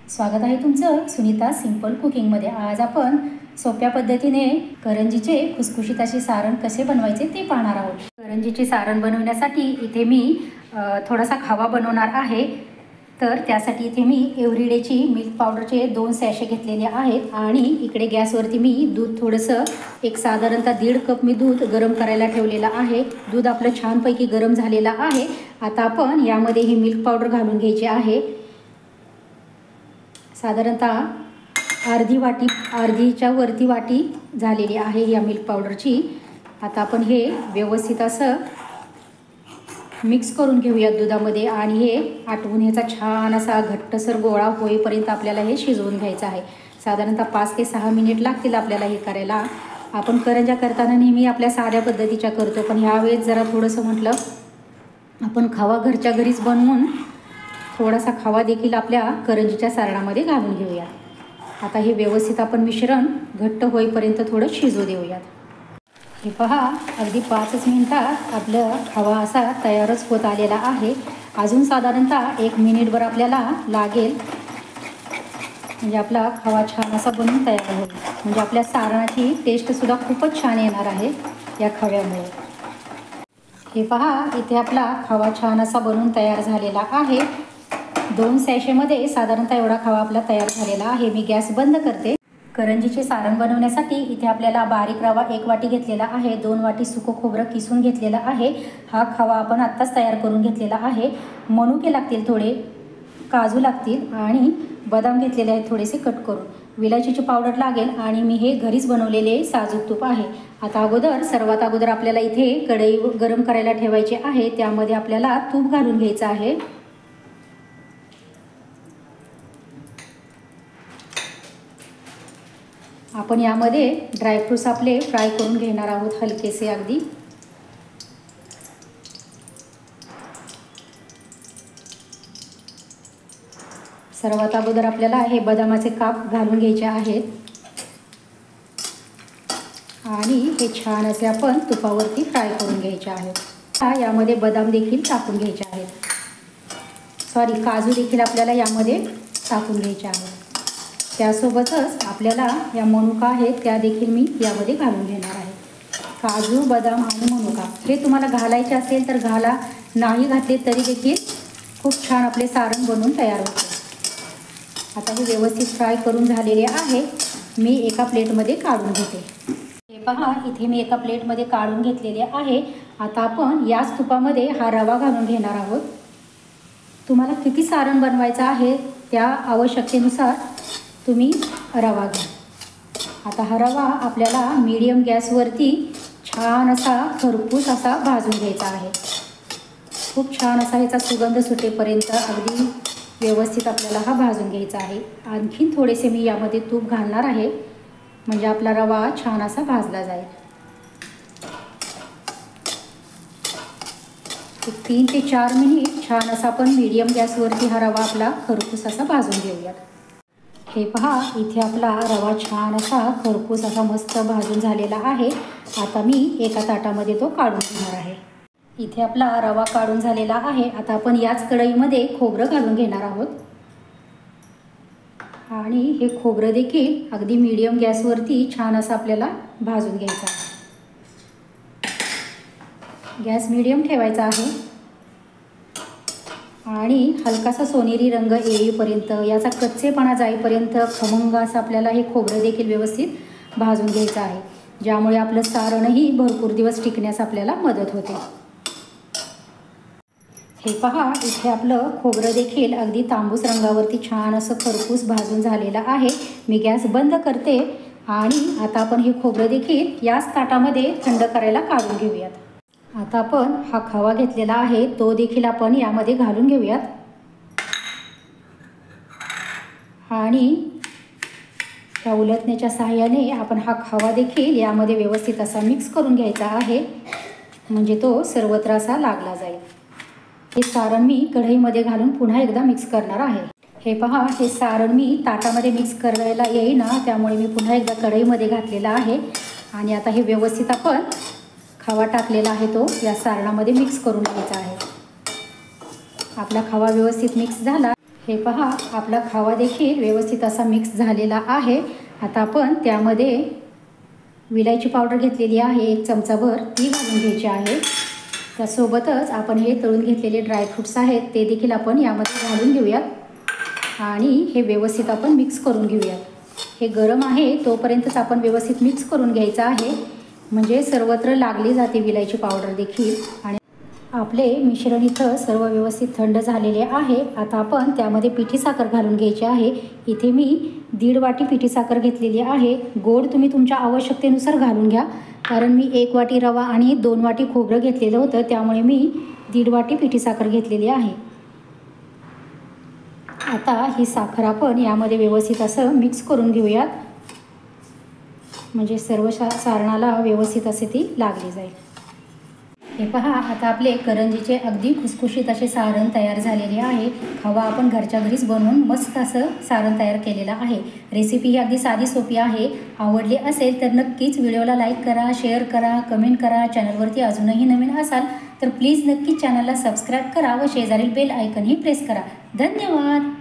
स्वागत आहे तुमचं सुनीता सिंपल कुकिंगमध्ये। आज आपण सोप्या पद्धतीने करंजीचे खुसखुशीत असे सारण कसे बनवायचे ते पाहणार आहोत। करंजीचे सारण बनवण्यासाठी इथे मी थोडासा खवा बनवणार आहे। तर त्यासाठी इथे मी एव्हरीडेची मिल्क पावडरचे 2 सॅशे घेतलेले आहेत आणि इकडे गॅसवरती मी दूध थोडंसं एक साधारणतः 1.5 कप मी दूध गरम करायला ठेवलेलं आहे। दूध आपलं छानपैकी गरम झालेलं आहे। आता आपण यामध्ये ही मिल्क पावडर घालून घ्यायची आहे। साधारणतः अर्धी वाटी, अर्धीच्या वरती वाटी झालेली आहे या मिल्क पावडरची। आता आपण हे व्यवस्थित असं मिक्स करून घेऊया दुधामध्ये आणि हे आटवून ह्याचा छान असा घट्टसर गोळा होईपर्यंत आपल्याला हे शिजवून घ्यायचं आहे। साधारणतः 5 ते 6 मिनिट लागतील आपल्याला हे करायला। आपण करंज्या करताना नेहमी आपल्या साध्या पद्धतीच्या करतो, पण ह्यावेळेस जरा थोडंसं म्हटलं आपण खवा घरच्या घरीच बनवून थोडासा खवा देखील आपल्या करंजीच्या सारणामध्ये घालून घेऊया। आता हे व्यवस्थित आपण मिश्रण घट्ट होईपर्यंत थोडं शिजू देऊयात। हे पहा, अगदी 5 मिनिटात आपला खवा असा तयारच होत आलेला आहे। अजून साधारणतः 1 मिनिटभर आपल्याला लागेल, म्हणजे आपला खवा छान असा बनून तयार होईल। म्हणजे आपल्या सारणाची टेस्टसुद्धा खूपच छान येणार आहे या खव्यामुळे। हे पहा, इथे आपला खवा छान असा बनून तयार झालेला आहे। 2 सॅशेमध्ये साधारणतः एवढा खवा आपला तयार झालेला आहे। मी गॅस बंद करते। करंजीचे सारण बनवण्यासाठी इथे आपल्याला बारीक रवा 1 वाटी घेतलेला आहे, 2 वाटी सुकं खोबरं किसून घेतलेलं आहे। हा खवा आपण आत्ताच तयार करून घेतलेला आहे। मनुके लागतील, थोडे काजू लागतील आणि बदाम घेतलेले आहेत थोडेसे कट करून। विलायचीची पावडर लागेल आणि मी हे घरीच बनवलेले साजूक तूप आहे। आता सर्वात अगोदर आपल्याला इथे कढई गरम करायला ठेवायची आहे। त्यामध्ये आपल्याला तूप घालून घ्यायचं आहे। आपण यामध्ये ड्रायफ्रूट्स आपले फ्राय करून घेणार आहोत, हलकेसे अगदी। सर्वात अगोदर आपल्याला हे बदामाचे काप घालून घ्यायचे आहेत आणि हे छान असे आपण तुपावरती फ्राय करून घ्यायचे आहेत। यामध्ये बदाम देखील टाकून घ्यायचे आहेत, काजू देखील आपल्याला यामध्ये टाकून घ्यायचे आहेत। त्यासोबतच आपल्याला या मनुका आहेत त्या देखील मी यामध्ये घालून घेणार आहे। काजू, बदाम आणि मनुका हे तुम्हाला घालायचे असेल तर घाला, नाही घातले तरी देखील खूप छान आपले सारण बनवून तयार होते। आता हे व्यवस्थित फ्राय करून झालेले आहे। मी एका प्लेटमध्ये काढून घेते। हे पहा, इथे मी एका प्लेटमध्ये काढून घेतलेले आहे। आता आपण याच तुपामध्ये हा रवा घालून घेणार आहोत। तुम्हाला किती सारण बनवायचं आहे त्या आवश्यकतेनुसार तुम्ही रवा घ्या। आता हा रवा आपल्याला मीडियम गॅसवरती छान असा खरपूस असा भाजून घ्यायचा आहे। खूप छान असा ह्याचा सुगंध सुटेपर्यंत अगदी व्यवस्थित आपल्याला हा भाजून घ्यायचा आहे। आणखीन थोडेसे मी यामध्ये तूप घालणार आहे, म्हणजे आपला रवा छान असा भाजला जाईल। 3 ते 4 मिनिट छान असा आपण मीडियम गॅसवरती हा रवा आपला खरपूस असा भाजून घेऊयात। हे पहा, इथे आपला रवा छान असा खरपूस असा मस्त भाजून झालेला आहे। आता मी एका ताटामध्ये तो काढून घेणार आहे। इथे आपला रवा काढून झालेला आहे। आता आपण याच कढईमध्ये खोबरं घालून घेणार आहोत आणि हे खोबरं देखील अगदी मीडियम गॅसवरती छान असं आपल्याला भाजून घ्यायचं आहे। गॅस मीडियम ठेवायचा आहे आणि हलकासा सोनेरी रंग येईपर्यंत, याचा कच्चेपणा जाईपर्यंत खमंग असं आपल्याला हे खोबरं देखील व्यवस्थित भाजून घ्यायचं आहे, ज्यामुळे आपलं सारणही भरपूर दिवस टिकण्यास आपल्याला मदत होते। हे पहा, इथे आपलं खोबरं देखील अगदी तांबूस रंगावरती छान असं खरपूस भाजून झालेलं आहे। मी गॅस बंद करते आणि आता आपण हे खोबरं देखील याच ताटामध्ये थंड करायला काढून घेऊयात। आता आपण हा खवा घेतलेला आहे तो देखील आपण यामध्ये घालून घेऊयात आणि त्या उलटण्याच्या सहाय्याने आपण हा खवा देखील यामध्ये व्यवस्थित असा मिक्स करून घ्यायचा आहे, म्हणजे तो सर्वत्र असा लागला जाईल। हे सारण मी कढईमध्ये घालून पुन्हा एकदा मिक्स करणार आहे। हे पहा, हे सारण मी ताटामध्ये मिक्स करायला येईना, त्यामुळे मी पुन्हा एकदा कढईमध्ये घातलेला आहे आणि आता हे व्यवस्थित आपण खवा टाकलेला आहे तो या सारणामध्ये मिक्स करून घ्यायचा आहे। आपला खवा व्यवस्थित मिक्स झाला। हे पहा, आपला खवा देखील व्यवस्थित असा मिक्स झालेला आहे। आता आपण त्यामध्ये विलायची पावडर घेतलेली आहे 1 चमचाभर, ती घालून घ्यायची आहे। त्यासोबतच आपण हे तळून घेतलेले ड्रायफ्रूट्स आहेत ते देखील आपण यामध्ये घालून घेऊयात आणि हे व्यवस्थित आपण मिक्स करून घेऊयात। हे गरम आहे तोपर्यंतच आपण व्यवस्थित मिक्स करून घ्यायचं आहे, म्हणजे सर्वत्र लागली जाते विलायची पावडर देखील। आणि आपले मिश्रण इथं सर्व व्यवस्थित थंड झालेले आहे। आता आपण त्यामध्ये पिठी साखर घालून घ्यायची आहे। इथे मी 1.5 वाटी पिठी साखर घेतलेली आहे। गोड तुम्ही तुमच्या आवश्यकतेनुसार घालून घ्या, कारण मी 1 वाटी रवा आणि 2 वाटी खोबरं घेतलेलं होतं, त्यामुळे मी 1.5 वाटी पिठी साखर घेतलेली आहे। आता ही साखर आपण यामध्ये व्यवस्थित असं मिक्स करून घेऊयात, म्हणजे सर्व सारणाला व्यवस्थित असे ती लागली जाईल। हे पहा, आता आपले करंजीचे अगदी खुसखुशीत असे सारण तयार झालेले आहे। खवा आपण घरच्या घरीच बनवून मस्त असं सारण तयार केलेलं आहे। रेसिपी ही अगदी साधी सोपी आहे। आवडली असेल तर नक्कीच व्हिडिओला लाईक करा, शेअर करा, कमेंट करा। चॅनलवरती अजूनही नवीन असाल तर प्लीज नक्कीच चॅनलला सबस्क्राईब करा व शेजारील बेल आयकनही प्रेस करा। धन्यवाद।